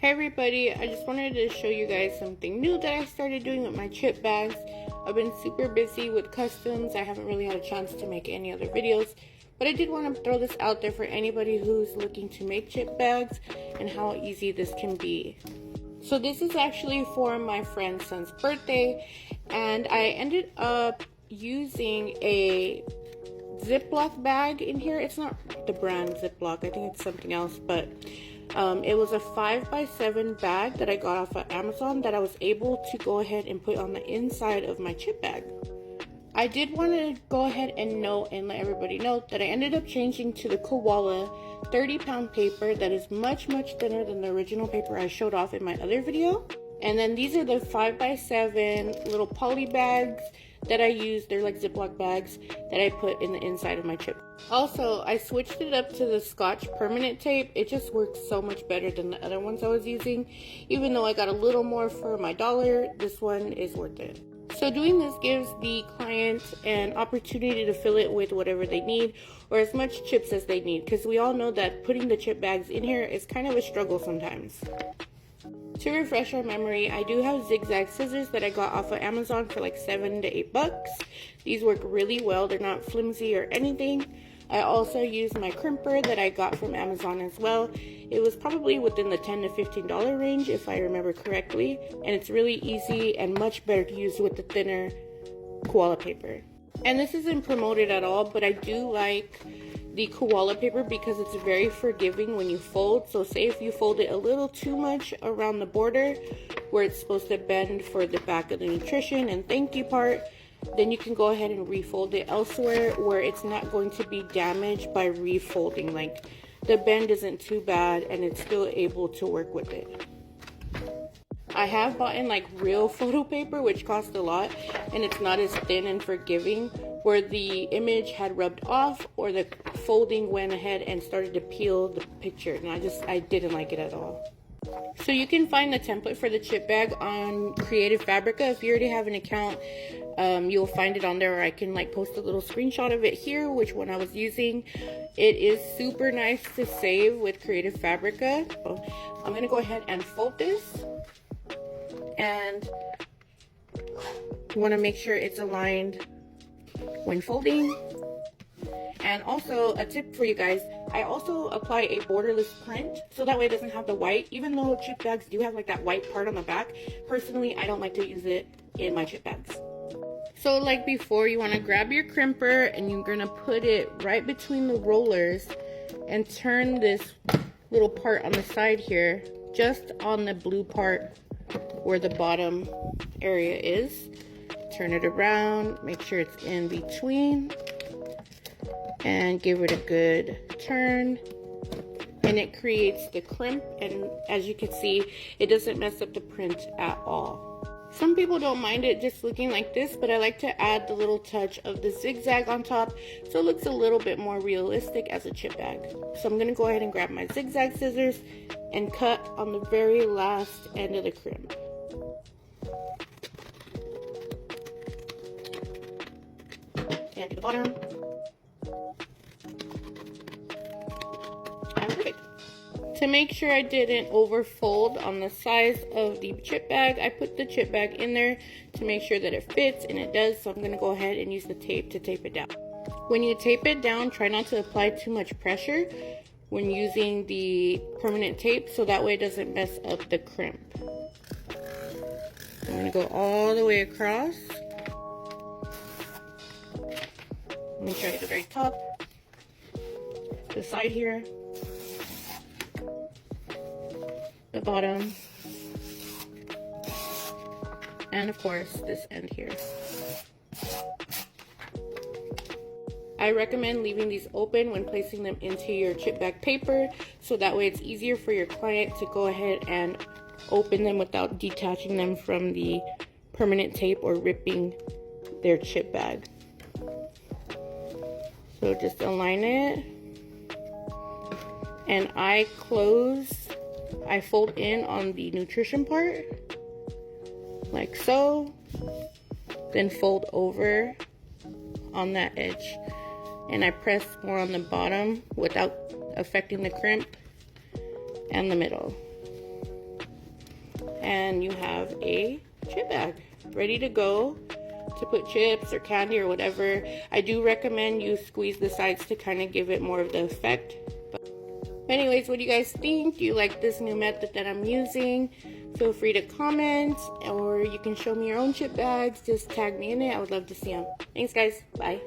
Hey everybody, I just wanted to show you guys something new that I started doing with my chip bags. I've been super busy with customs. I haven't really had a chance to make any other videos, but I did want to throw this out there for anybody who's looking to make chip bags and how easy this can be. So this is actually for my friend's son's birthday, and I ended up using a Ziploc bag in here. It's not the brand Ziploc, I think it's something else, but it was a 5x7 bag that I got off of Amazon that I was able to go ahead and put on the inside of my chip bag. I did want to go ahead and note and let everybody know that I ended up changing to the Koala 30-pound paper that is much thinner than the original paper I showed off in my other video. And then these are the 5x7 little poly bags that I use. They're like Ziploc bags that I put in the inside of my chip. Also, I switched it up to the Scotch permanent tape. It just works so much better than the other ones I was using. Even though I got a little more for my dollar, this one is worth it. So doing this gives the client an opportunity to fill it with whatever they need, or as much chips as they need, because we all know that putting the chip bags in here is kind of a struggle sometimes. To refresh our memory, I do have zigzag scissors that I got off of Amazon for like $7 to $8. These work really well. They're not flimsy or anything. I also used my crimper that I got from Amazon as well. It was probably within the $10 to $15 range if I remember correctly, and it's really easy and much better to use with the thinner koala paper. And this isn't promoted at all, but I do like the koala paper because it's very forgiving when you fold. So say if you fold it a little too much around the border where it's supposed to bend for the back of the nutrition and thank you part, then you can go ahead and refold it elsewhere where it's not going to be damaged by refolding. Like the bend isn't too bad and it's still able to work with it. I have bought in like real photo paper, which costs a lot, and it's not as thin and forgiving, where the image had rubbed off or the folding went ahead and started to peel the picture, and I didn't like it at all. So you can find the template for the chip bag on Creative Fabrica. If you already have an account, you'll find it on there, or I can like post a little screenshot of it here, which one I was using. It is super nice to save with Creative Fabrica. So I'm gonna go ahead and fold this, and you want to make sure it's aligned when folding. And also a tip for you guys, I also apply a borderless print so that way it doesn't have the white. Even though chip bags do have like that white part on the back, personally I don't like to use it in my chip bags. So like before, you want to grab your crimper and you're gonna put it right between the rollers and turn this little part on the side here just on the blue part where the bottom area is. Turn it around, make sure it's in between, and give it a good turn, and it creates the crimp, and as you can see, it doesn't mess up the print at all. Some people don't mind it just looking like this, but I like to add the little touch of the zigzag on top so it looks a little bit more realistic as a chip bag. So I'm gonna go ahead and grab my zigzag scissors and cut on the very last end of the crimp. And to the bottom. And perfect. To make sure I didn't overfold on the size of the chip bag, I put the chip bag in there to make sure that it fits, and it does. So I'm going to go ahead and use the tape to tape it down. When you tape it down, try not to apply too much pressure when using the permanent tape, so that way it doesn't mess up the crimp. I'm going to go all the way across. Make sure I hit the very top, the side here, the bottom, and of course this end here. I recommend leaving these open when placing them into your chip bag paper, so that way it's easier for your client to go ahead and open them without detaching them from the permanent tape or ripping their chip bag. So just align it, and I fold in on the nutrition part, like so, then fold over on that edge, and I press more on the bottom without affecting the crimp and the middle. and you have a chip bag ready to go to put chips or candy or whatever. I do recommend you squeeze the sides to kind of give it more of the effect. But anyways, what do you guys think? Do you like this new method that I'm using? Feel free to comment, or you can show me your own chip bags. Just tag me in it. I would love to see them. Thanks guys. Bye.